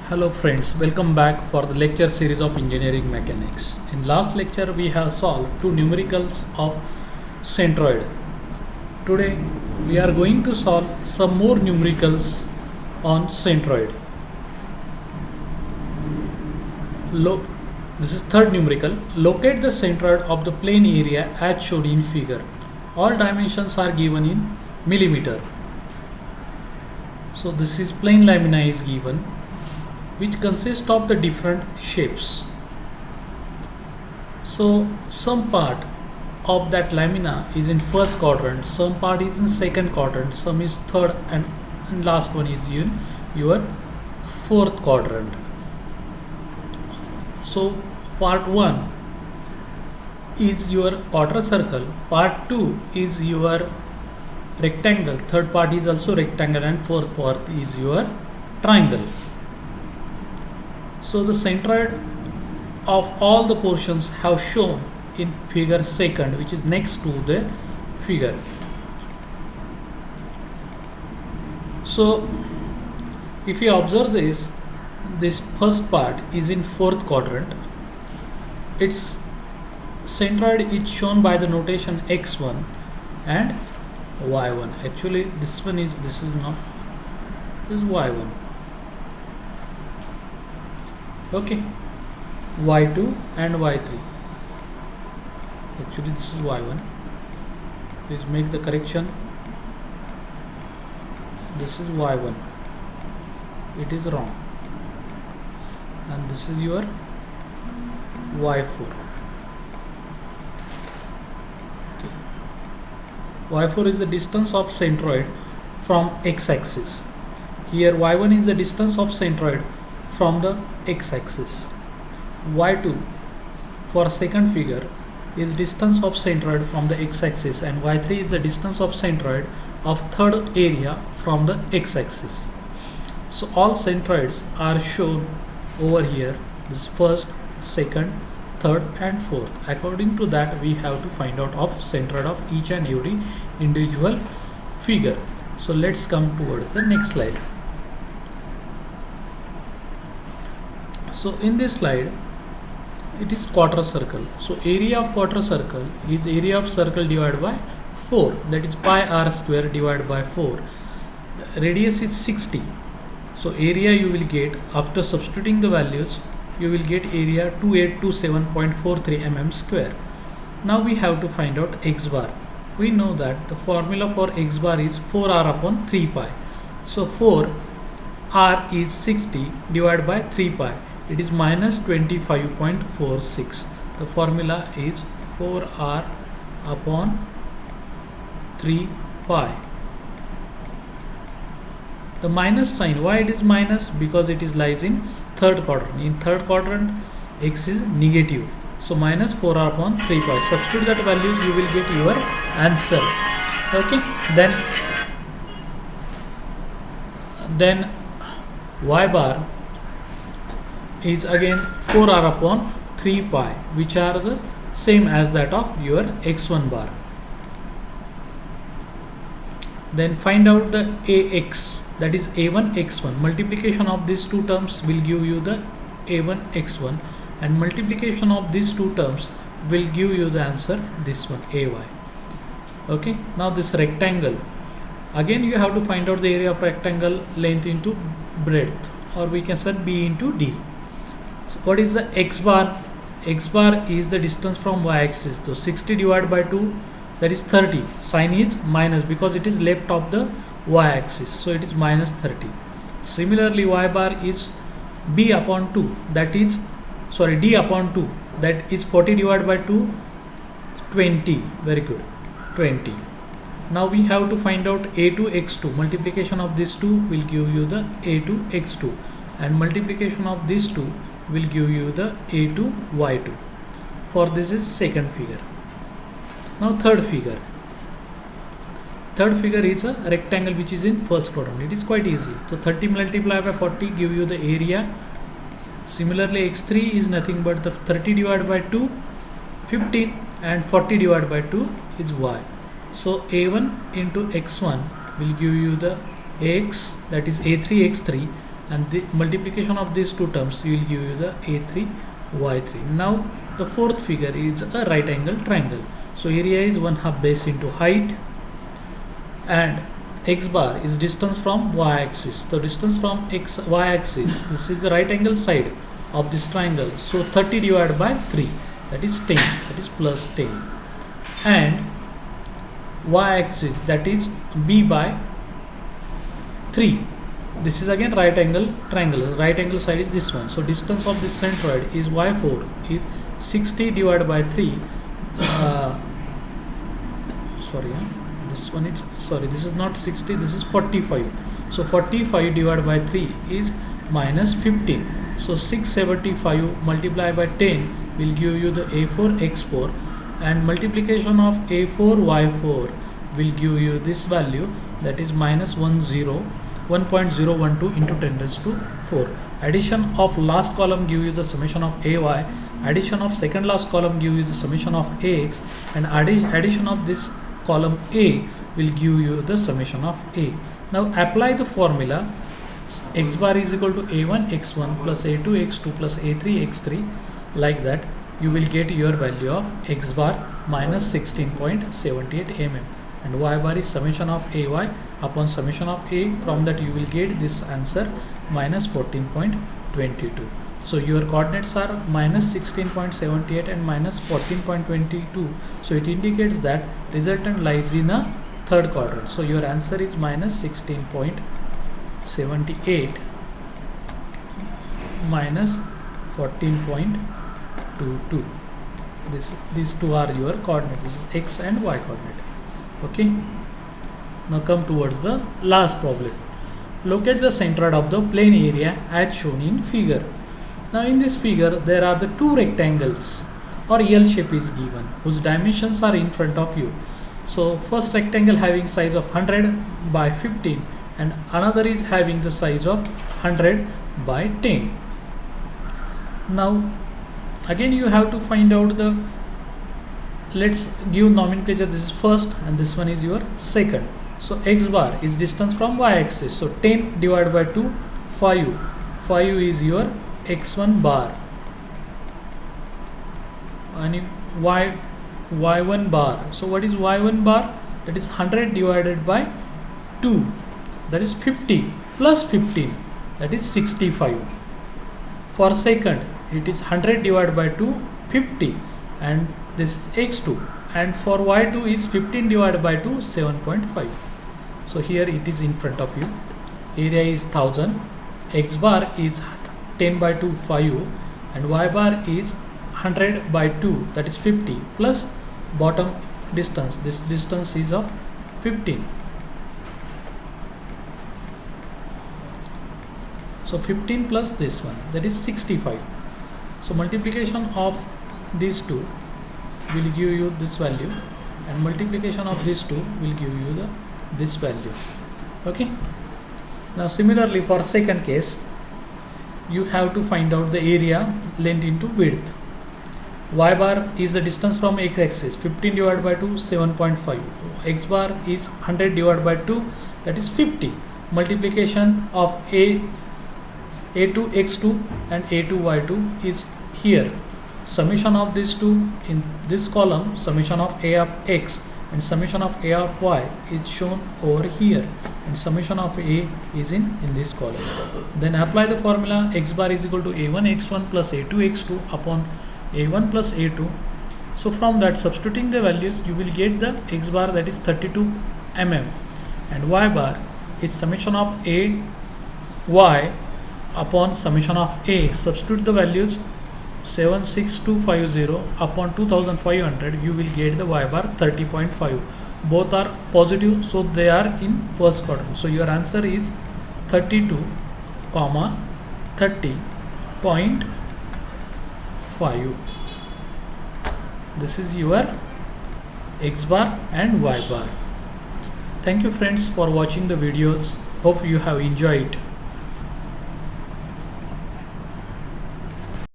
Hello friends, welcome back for the lecture series of engineering mechanics. In last lecture we have solved two numericals of centroid. Today we are going to solve some more numericals on centroid. This is third numerical. Locate the centroid of the plane area as shown in figure. All dimensions are given in millimeter. So this is plane lamina is given, which consists of the different shapes. So some part of that lamina is in first quadrant, some part is in second quadrant, some is third, and last one is in your fourth quadrant. So part 1 is your quarter circle, part 2 is your rectangle, third part is also rectangle, and fourth part is your triangle. So the centroid of all the portions have shown in figure second, which is next to the figure. So if you observe this first part is in fourth quadrant. Its centroid is shown by the notation x1 and y1. Actually this is not, this is y1. Okay, y2 and y3. Actually this is y1. Please make the correction. This is y1. It is wrong. And this is your y4. Okay. y4 is the distance of centroid from x-axis. Here y1 is the distance of centroid from the x-axis. y2 for second figure is distance of centroid from the x-axis, and y3 is the distance of centroid of third area from the x-axis. So all centroids are shown over here, this first, second, third and fourth. According to that we have to find out of centroid of each and every individual figure. So let's come towards the next slide. So in this slide it is quarter circle. So area of quarter circle is area of circle divided by 4, that is pi r square divided by 4. Radius is 60. So area you will get, after substituting the values, you will get area 2827.43 mm square. Now we have to find out x bar. We know that the formula for x bar is 4r upon 3 pi. So 4r is 60 divided by 3 pi. It is minus 25.46. The formula is 4r upon 3 pi. The minus sign, why it is minus? Because it is lies in third quadrant. In third quadrant x is negative. So minus 4r upon 3 pi. Substitute that values, you will get your answer. Okay. Then y bar is again 4r upon 3 pi, which are the same as that of your x1 bar. Then find out the ax, that is a1 x1. Multiplication of these two terms will give you the a1 x1, and multiplication of these two terms will give you the answer, this one, ay. Okay. Now this rectangle, again you have to find out the area of rectangle, length into breadth, or we can say b into d. So what is the x bar? X bar is the distance from y-axis. So 60 divided by 2, that is 30. Sign is minus because it is left of the y-axis. So it is minus 30. Similarly, y bar is b upon 2. That is, sorry, d upon 2. That is 40 divided by 2, 20. Very good. 20. Now we have to find out a2 x2. Multiplication of these two will give you the a2 x2, and multiplication of these two will give you the a2 y2. For this is second figure. Now third figure. Third figure is a rectangle which is in first quadrant. It is quite easy. So 30 multiplied by 40 give you the area. Similarly x3 is nothing but the 30 divided by 2, 15, and 40 divided by 2 is y. So a1 into x1 will give you the x, that is a3 x3, and the multiplication of these two terms will give you the a3 y3. Now the fourth figure is a right angle triangle. So area is 1/2 base into height, and x bar is distance from y axis. The distance from y axis, this is the right angle side of this triangle. So 30 divided by 3, that is 10, that is plus 10. And y axis, that is b by 3. This is again right angle triangle. Right angle side is this one. So distance of this centroid is y4 is 60 divided by 3. This is not 60, this is 45. So 45 divided by 3 is minus 15. So 675 multiplied by 10 will give you the a4 x4, and multiplication of a4 y4 will give you this value, that is minus 1.012 into 10 raised to 4. Addition of last column give you the summation of ay, addition of second last column give you the summation of ax, and addition of this column a will give you the summation of a. Now apply the formula. X bar is equal to a1 x1 plus a2 x2 plus a3 x3. Like that you will get your value of x bar minus 16.78 mm, and y bar is summation of ay upon summation of a. From that you will get this answer minus 14.22. So your coordinates are minus 16.78 and minus 14.22. So it indicates that resultant lies in a third quadrant. So your answer is minus 16.78 minus 14.22. These two are your coordinates. This is x and y coordinate. Okay. Now come towards the last problem. Locate the centroid of the plane area as shown in figure. Now in this figure there are the two rectangles or L shape is given whose dimensions are in front of you. So first rectangle having size of 100 by 15 and another is having the size of 100 by 10. Now again you have to find out the, let's give nomenclature. This is first and this one is your second. So x bar is distance from y axis. So 10 divided by 2, 5. 5 is your x1 bar, and y1 bar. So what is y1 bar? That is 100 divided by 2, that is 50 plus 15, that is 65. For second it is 100 divided by 2, 50, and this is x2, and for y2 is 15 divided by 2, 7.5. So here it is in front of you. Area is 1000, x bar is 10 by 2, 5, and y bar is 100 by 2, that is 50, plus bottom distance. This distance is of 15. So 15 plus this one, that is 65. So multiplication of these two will give you this value, and multiplication of these two will give you this value. Okay. Now similarly for second case, you have to find out the area, length into width. Y bar is the distance from x axis, 15 divided by 2, 7.5. X bar is 100 divided by 2, that is 50. Multiplication of a2 x2 and a2 y2 is here. Summation of these two in this column, summation of a of x and summation of a of y is shown over here, and summation of a is in this column. Then apply the formula. X bar is equal to a1 x1 plus a2 x2 upon a1 plus a2. So from that, substituting the values, you will get the x bar, that is 32 mm, and y bar is summation of a y upon summation of a. Substitute the values, 76250 upon 2500, you will get the y bar 30.5. Both are positive, so they are in first quadrant. So your answer is 32, 30.5. This is your x bar and y bar. Thank you friends for watching the videos. Hope you have enjoyed.